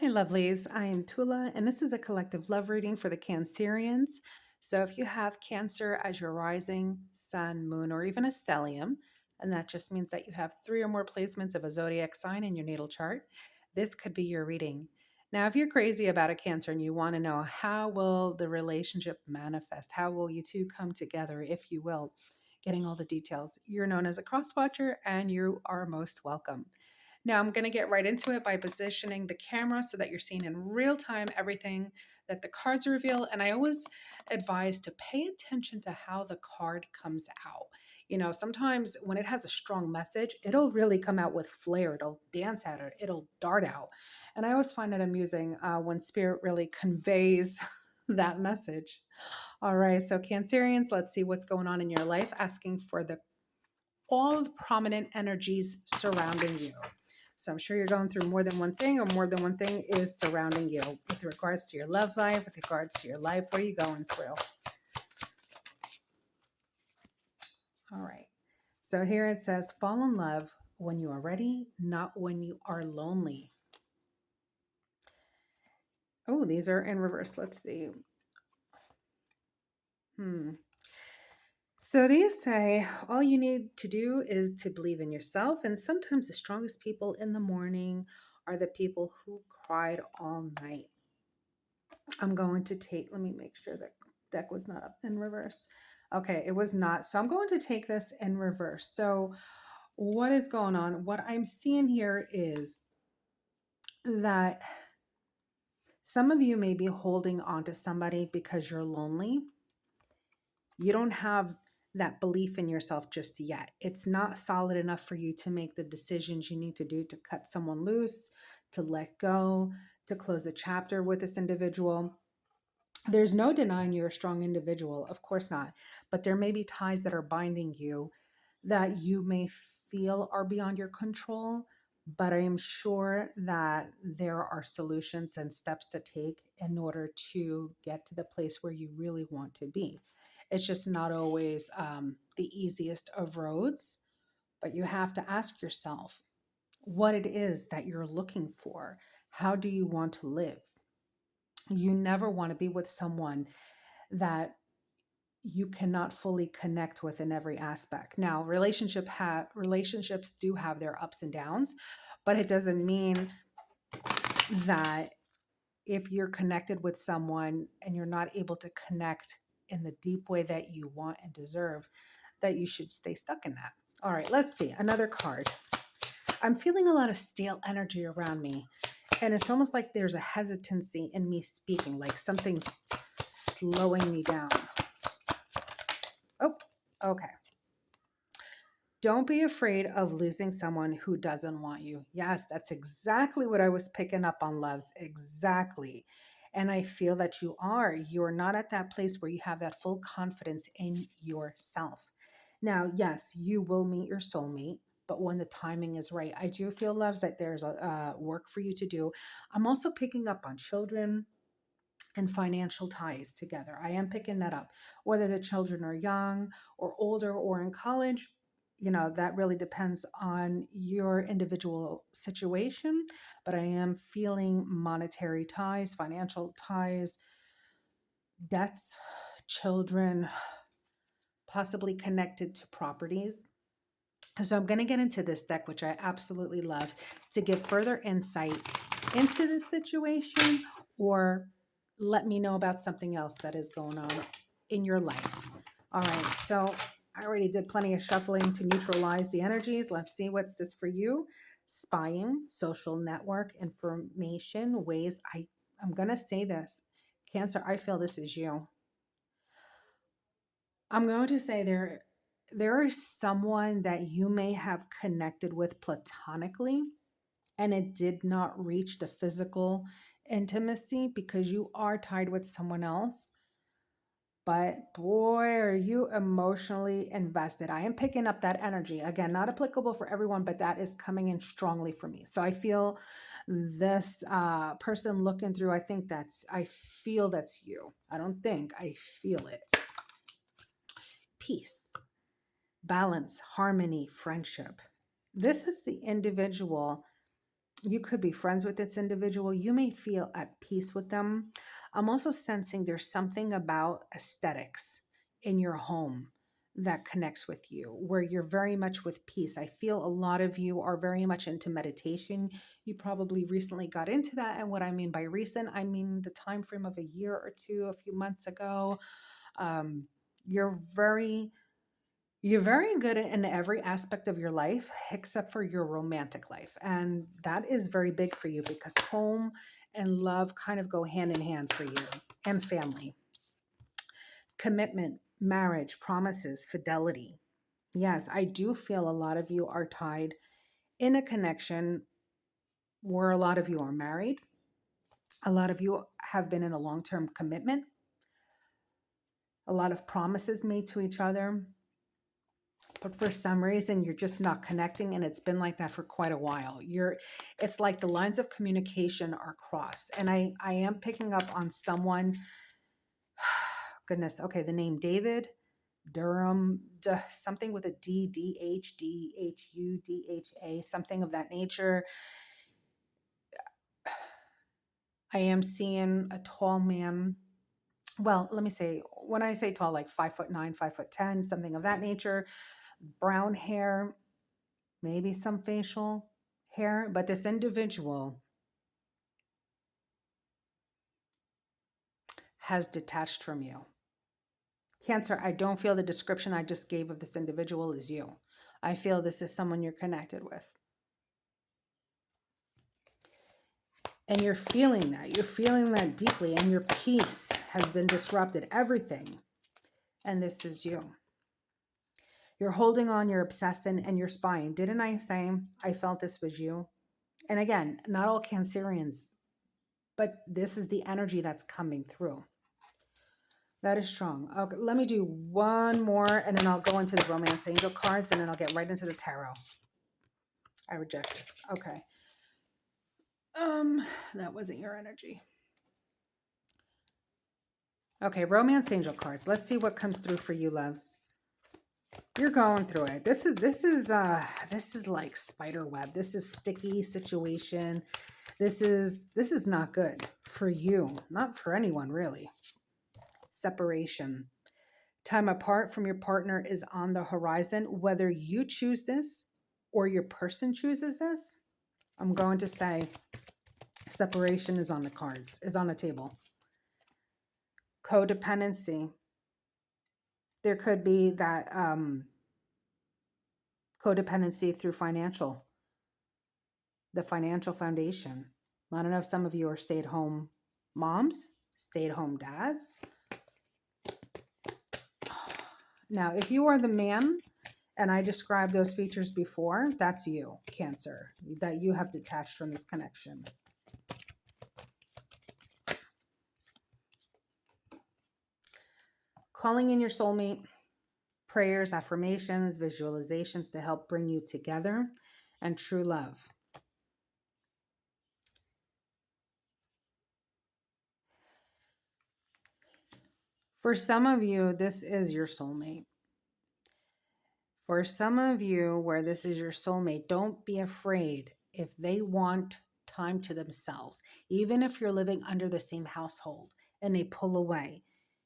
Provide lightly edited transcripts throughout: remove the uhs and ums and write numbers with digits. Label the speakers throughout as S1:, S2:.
S1: Hi, lovelies. I am Tula, and this is a collective love reading for the Cancerians. So, if you have Cancer as your rising, sun, moon, or even a stellium, and that just means that you have three or more placements of a zodiac sign in your natal chart, this could be your reading. Now, if you're crazy about a Cancer and you want to know how will the relationship manifest, how will you two come together, if you will, getting all the details, you're known as a cross watcher, and you are most welcome. Now I'm going to get right into it by positioning the camera so that you're seeing in real time everything that the cards reveal. And I always advise to pay attention to how the card comes out. You know, sometimes when it has a strong message, it'll really come out with flair. It'll dance at it. It'll dart out. And I always find it amusing when spirit really conveys that message. All right, so Cancerians, let's see what's going on in your life, asking for the all the prominent energies surrounding you. So I'm sure you're going through more than one thing, or more than one thing is surrounding you with regards to your love life, with regards to your life. What are you going through? All right. So here it says, fall in love when you are ready, not when you are lonely. Oh, these are in reverse. Let's see. So these say all you need to do is to believe in yourself. And sometimes the strongest people in the morning are the people who cried all night. I'm going to take, let me make sure that deck was not up in reverse. Okay, it was not. So I'm going to take this in reverse. So what is going on? What I'm seeing here is that some of you may be holding on to somebody because you're lonely. You don't have that belief in yourself just yet. It's not solid enough for you to make the decisions you need to do to cut someone loose, to let go, to close a chapter with this individual. There's no denying you're a strong individual, of course not. But there may be ties that are binding you that you may feel are beyond your control. But I am sure that there are solutions and steps to take in order to get to the place where you really want to be. It's just not always the easiest of roads, but you have to ask yourself what it is that you're looking for. How do you want to live? You never want to be with someone that you cannot fully connect with in every aspect. Now, relationships do have their ups and downs, but it doesn't mean that if you're connected with someone and you're not able to connect in the deep way that you want and deserve, that you should stay stuck in that. All right, let's see another card. I'm feeling a lot of stale energy around me, and it's almost like there's a hesitancy in me speaking, like something's slowing me down. Oh, okay. Don't be afraid of losing someone who doesn't want you. Yes, that's exactly what I was picking up on, loves. Exactly. And I feel that you are. You're not at that place where you have that full confidence in yourself. Now, yes, you will meet your soulmate, but when the timing is right, I do feel, loves, that there's a work for you to do. I'm also picking up on children and financial ties together. I am picking that up. Whether the children are young or older or in college, you know, that really depends on your individual situation. But I am feeling monetary ties, financial ties, debts, children, possibly connected to properties. So I'm going to get into this deck, which I absolutely love, to give further insight into this situation, or let me know about something else that is going on in your life. All right, so I already did plenty of shuffling to neutralize the energies. Let's see what's this for you. Spying, social network, information, ways. I'm going to say this. Cancer, I feel this is you. I'm going to say there is someone that you may have connected with platonically, and it did not reach the physical intimacy because you are tied with someone else. But boy, are you emotionally invested. I am picking up that energy. Again, not applicable for everyone, but that is coming in strongly for me. So I feel this person looking through, I feel that's you. I don't think, I feel it. Peace, balance, harmony, friendship. This is the individual You could be friends with this individual. You may feel at peace with them. I'm also sensing there's something about aesthetics in your home that connects with you, where you're very much with peace. I feel a lot of you are very much into meditation. You probably recently got into that. And what I mean by recent, I mean the time frame of a year or two, a few months ago. Um, you're very you're very good in every aspect of your life except for your romantic life. And that is very big for you because home and love kind of go hand in hand for you, and family. Commitment, marriage, promises, fidelity. Yes, I do feel a lot of you are tied in a connection where a lot of you are married. A lot of you have been in a long term commitment, a lot of promises made to each other. But for some reason you're just not connecting, and it's been like that for quite a while. It's like the lines of communication are crossed, and I am picking up on someone. Goodness, okay, the name David Durham, something with a D, something of that nature. I am seeing a tall man. Well, let me say, when I say tall, like 5'9", 5'10", something of that nature, brown hair, maybe some facial hair, but this individual has detached from you. Cancer, I don't feel the description I just gave of this individual is you. I feel this is someone you're connected with. And you're feeling that. You're feeling that deeply, and your peace has been disrupted. Everything. And this is you. You're holding on, you're obsessing, and you're spying. Didn't I say I felt this was you? And again, not all Cancerians, but this is the energy that's coming through. That is strong. Okay, let me do one more, and then I'll go into the romance angel cards, and then I'll get right into the tarot. I reject this. Okay. That wasn't your energy. Okay, romance angel cards. Let's see what comes through for you, loves. You're going through it. This is like spider web. This is sticky situation. This is not good for you, not for anyone really. Separation. Time apart from your partner is on the horizon, whether you choose this or your person chooses this. I'm going to say separation is on the cards, is on the table. Codependency. There could be that codependency through the financial foundation. I don't know if some of you are stay-at-home moms, stay-at-home dads. Now, if you are the man, and I described those features before, that's you, Cancer, that you have detached from this connection. Calling in your soulmate, prayers, affirmations, visualizations to help bring you together, and true love. For some of you, this is your soulmate. For some of you, where this is your soulmate, don't be afraid if they want time to themselves. Even if you're living under the same household and they pull away,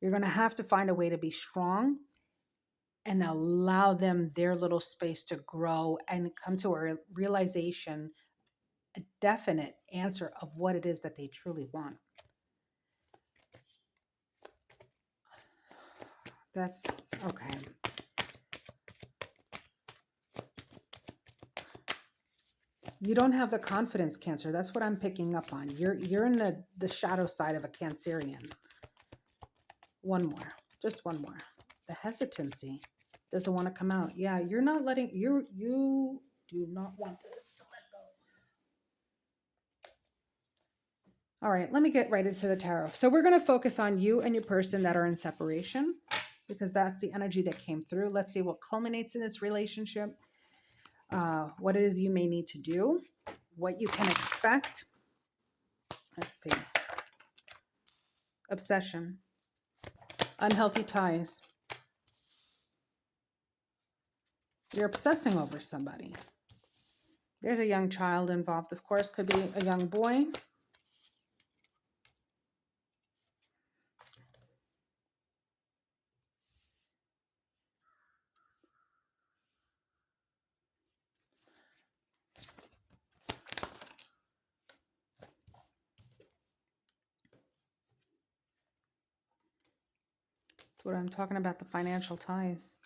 S1: you're going to have to find a way to be strong and allow them their little space to grow and come to a realization, a definite answer of what it is that they truly want. That's okay. You don't have the confidence, Cancer. That's what I'm picking up on. You're in the shadow side of a Cancerian. One more. Just one more. The hesitancy doesn't want to come out. Yeah, you're not letting you do not want this to let go. All right, let me get right into the tarot. So we're going to focus on you and your person that are in separation because that's the energy that came through. Let's see what culminates in this relationship. What it is you may need to do, what you can expect. Let's see. Obsession, unhealthy ties. You're obsessing over somebody. There's a young child involved, of course, could be a young boy. That's what I'm talking about, the financial ties.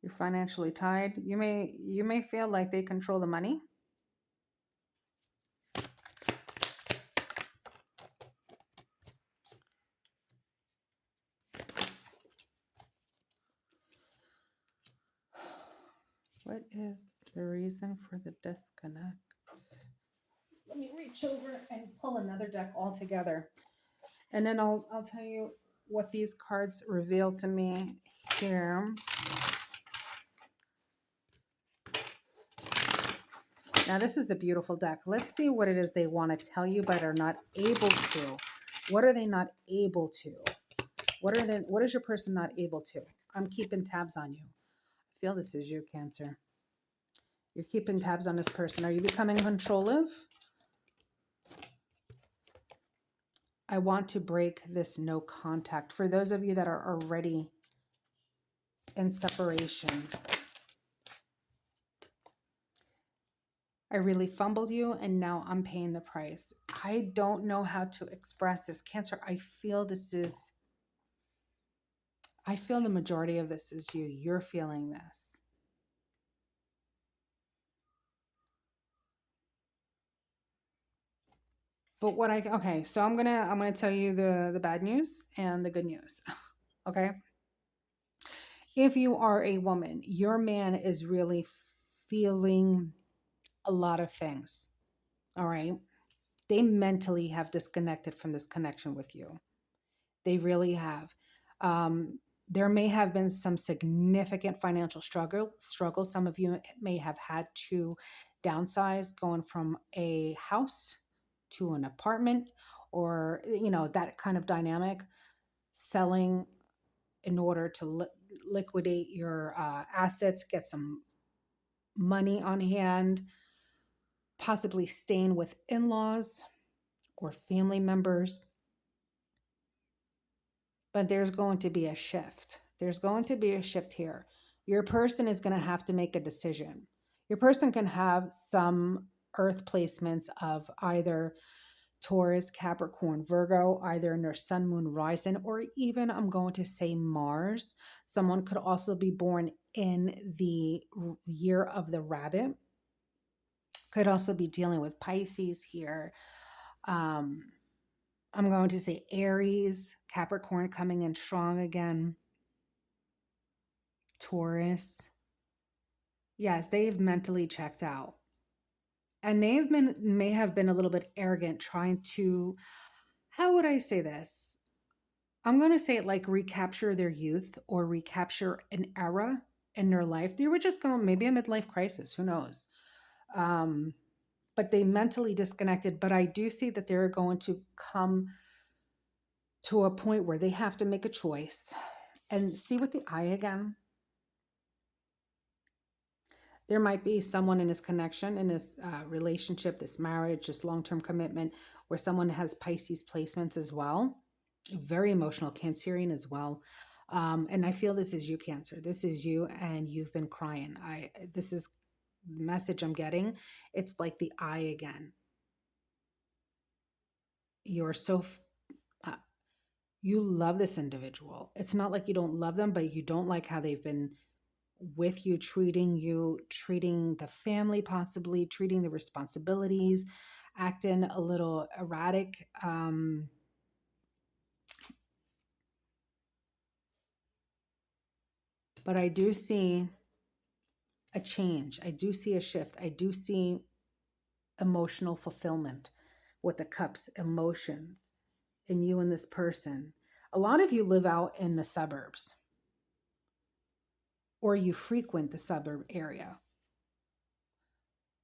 S1: You're financially tied. You may feel like they control the money. What is the reason for the disconnect? Let me reach over and pull another deck all together. And then I'll tell you what these cards reveal to me here. Now, this is a beautiful deck. Let's see what it is they want to tell you but are not able to. What are they not able to? What is your person not able to? I'm keeping tabs on you. I feel this is you, Cancer. You're keeping tabs on this person. Are you becoming controlling? I want to break this no contact. For those of you that are already in separation, I really fumbled you and now I'm paying the price. I don't know how to express this. Cancer, I feel the majority of this is you. You're feeling this. But okay, so I'm gonna tell you the bad news and the good news. Okay. If you are a woman, your man is really feeling a lot of things. All right. They mentally have disconnected from this connection with you. They really have. There may have been some significant financial struggle. Some of you may have had to downsize, going from a house to an apartment, or that kind of dynamic. Selling in order to liquidate your assets, get some money on hand, possibly staying with in-laws or family members. But there's going to be a shift. There's going to be a shift here. Your person is going to have to make a decision. Your person can have some earth placements of either Taurus, Capricorn, Virgo, either in their sun, moon, rising, or even I'm going to say Mars. Someone could also be born in the year of the rabbit. Could also be dealing with Pisces here. I'm going to say Aries, Capricorn coming in strong again. Taurus. Yes, they've mentally checked out. And may have been a little bit arrogant trying to, how would I say this? I'm going to say it like recapture their youth or recapture an era in their life. They were just going, maybe a midlife crisis, who knows? But they mentally disconnected. But I do see that they're going to come to a point where they have to make a choice. And see with the eye again. There might be someone in this connection, in this relationship, this marriage, this long-term commitment, where someone has Pisces placements as well. Very emotional, Cancerian as well. And I feel this is you, Cancer. This is you, and you've been crying. This is the message I'm getting. It's like the eye again. You're so you love this individual. It's not like you don't love them, but you don't like how they've been with you, treating the family, possibly treating the responsibilities, acting a little erratic. But I do see a change. I do see a shift. I do see emotional fulfillment with the cups, emotions in you and this person. A lot of you live out in the suburbs or you frequent the suburb area.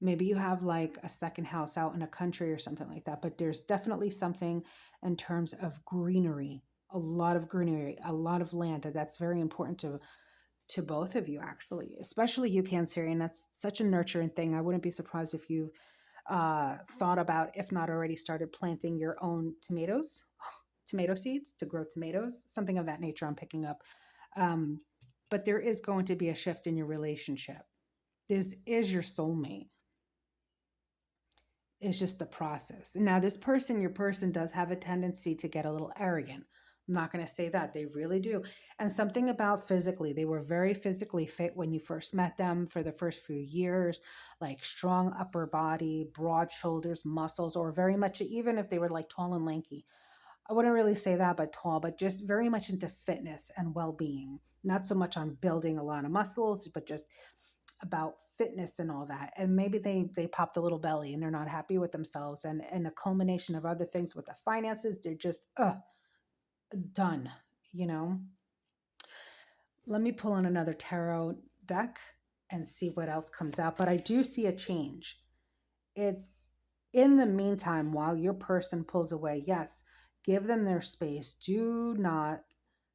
S1: Maybe you have like a second house out in a country or something like that, but there's definitely something in terms of greenery, a lot of greenery, a lot of land. That's very important to both of you, actually, especially you, Cancerian. That's such a nurturing thing. I wouldn't be surprised if you thought about, if not already started planting your own tomatoes, tomato seeds to grow tomatoes, something of that nature I'm picking up. Um, but there is going to be a shift in your relationship. This is your soulmate. It's just the process. Now, this person, your person, does have a tendency to get a little arrogant. I'm not going to say that. They really do. And something about physically, they were very physically fit when you first met them for the first few years, like strong upper body, broad shoulders, muscles, or very much, even if they were like tall and lanky. I wouldn't really say that, but tall, but just very much into fitness and well being. Not so much on building a lot of muscles, but just about fitness and all that. And maybe they popped a little belly and they're not happy with themselves, and a culmination of other things with the finances, they're just done, you know. Let me pull in another tarot deck and see what else comes out, but I do see a change. It's in the meantime, while your person pulls away, yes, give them their space. Do not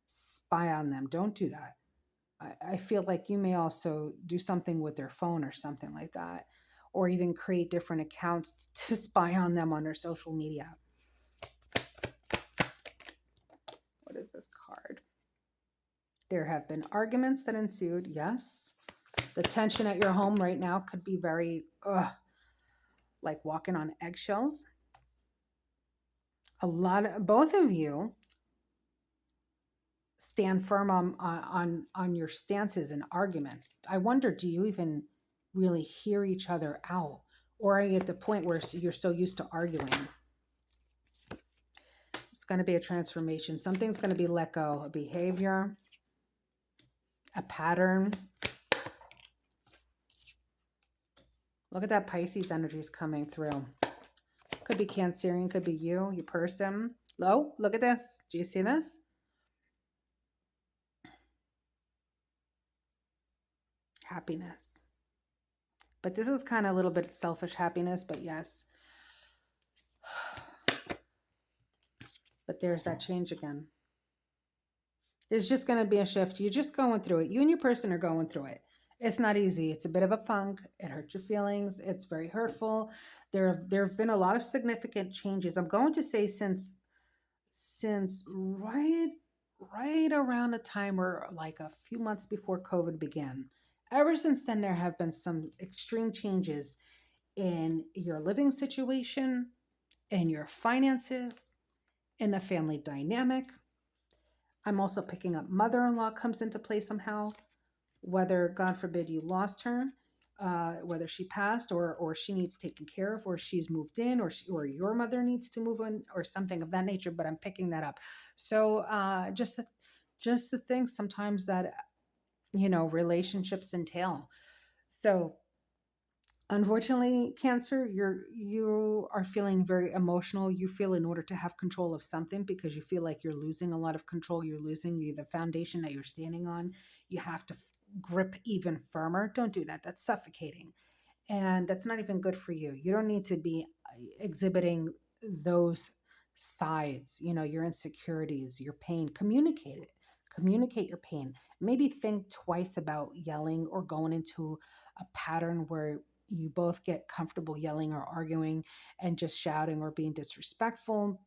S1: spy on them. Don't do that. I feel like you may also do something with their phone or something like that, or even create different accounts to spy on them on their social media. What is this card? There have been arguments that ensued. Yes. The tension at your home right now could be very, like walking on eggshells. Both of you stand firm on your stances and arguments. I wonder, do you even really hear each other out, or are you at the point where you're so used to arguing? It's going to be a transformation. Something's going to be let go. A behavior, a pattern. Look at that Pisces energy is coming through. Could be Cancerian, could be you, your person. Look at this. Do you see this? Happiness. But this is kind of a little bit selfish happiness, but yes. But there's that change again. There's just going to be a shift. You're just going through it. You and your person are going through it. It's not easy. It's a bit of a funk. It hurts your feelings. It's very hurtful. There have been a lot of significant changes. I'm going to say since right around the time where, like, a few months before COVID began. Ever since then, there have been some extreme changes in your living situation, in your finances, in the family dynamic. I'm also picking up mother-in-law comes into play somehow, whether, God forbid, you lost her, whether she passed or she needs taken care of, or she's moved in, or your mother needs to move in, or something of that nature. But I'm picking that up. So just the things sometimes that, relationships entail. So unfortunately, Cancer, you are feeling very emotional. You feel in order to have control of something, because you feel like you're losing a lot of control. You're losing the foundation that you're standing on. You have to grip even firmer. Don't do that. That's suffocating. And that's not even good for you. You don't need to be exhibiting those sides, your insecurities, your pain. Communicate it. Communicate your pain. Maybe think twice about yelling or going into a pattern where you both get comfortable yelling or arguing and just shouting or being disrespectful.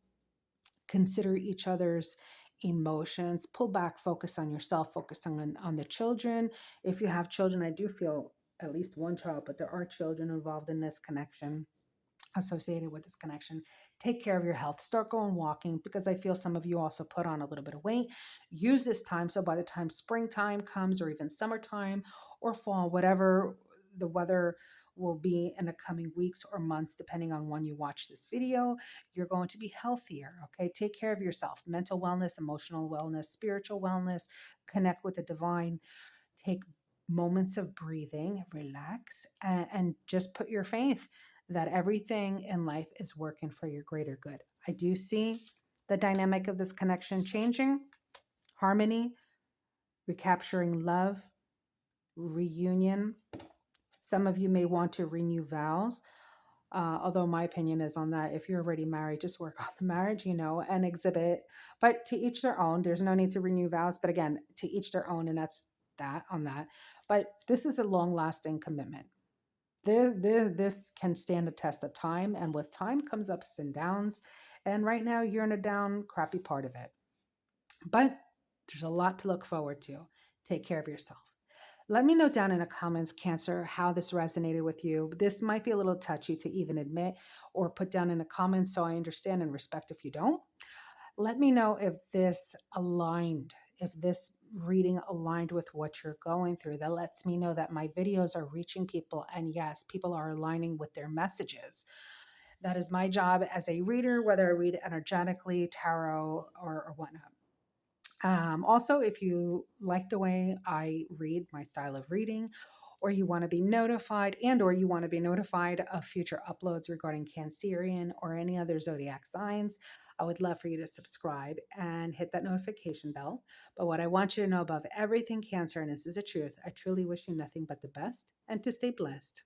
S1: Consider each other's emotions. Pull back, focus on yourself, focus on the children. If you have children, I do feel at least one child, but there are children involved in this connection, associated with this connection. Take care of your health. Start going walking, because I feel some of you also put on a little bit of weight. Use this time, so by the time springtime comes, or even summertime or fall, whatever the weather will be in the coming weeks or months, depending on when you watch this video, you're going to be healthier. Okay, take care of yourself. Mental wellness, emotional wellness, spiritual wellness. Connect with the divine. Take moments of breathing, relax, and just put your faith that everything in life is working for your greater good. I do see the dynamic of this connection changing, harmony, recapturing love, reunion. Some of you may want to renew vows. Although my opinion is on that, if you're already married, just work on the marriage, and exhibit it. But to each their own. There's no need to renew vows. But again, to each their own, and that's that on that. But this is a long lasting commitment. This can stand a test of time, and with time comes ups and downs. And right now, you're in a down, crappy part of it. But there's a lot to look forward to. Take care of yourself. Let me know down in the comments, Cancer, how this resonated with you. This might be a little touchy to even admit or put down in the comments so I understand and respect if you don't. Let me know if this aligned, if this reading aligned with what you're going through. That lets me know that my videos are reaching people. And yes, people are aligning with their messages. That is my job as a reader, whether I read energetically, tarot, or whatnot. Also, if you like the way I read, my style of reading, or you want to be notified or you want to be notified of future uploads regarding Cancerian or any other zodiac signs, I would love for you to subscribe and hit that notification bell. But what I want you to know above everything, Cancer, and this is the truth, I truly wish you nothing but the best and to stay blessed.